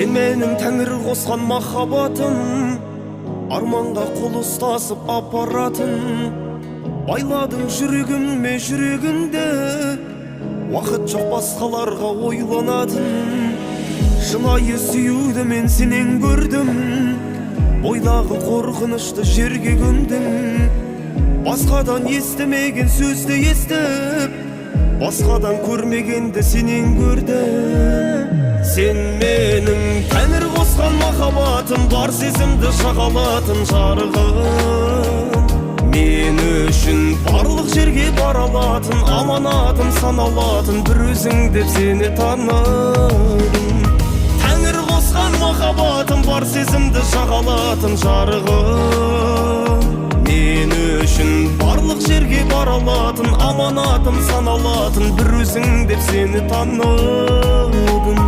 Сен менің тәңір қосқан махаббатым, арманға қол ұстасып апаратын. Байладың жүрегіме жүрегінде, уақыт жоқ басқаларға ойланатын. Шынайы сүюді мен сенен көрдім, бойдағы қорқынышты жерге көмдім. Басқадан естімеген сөзді естіп, басқадан көрмегенді сенен көрдім. Сен менің тәңір қосқан махаббатым, бар сезімді шағалатын жарығым. Мен үшін барлық жерге бара алатын, аманатым саналатын, бір өзің деп сені таныдым. Тәңір қосқан махаббатым, бар сезімді шағалатын жарығым. Мен үшін барлық жерге бара алатын, аманатым саналатын, бір өзің деп сені таныдым.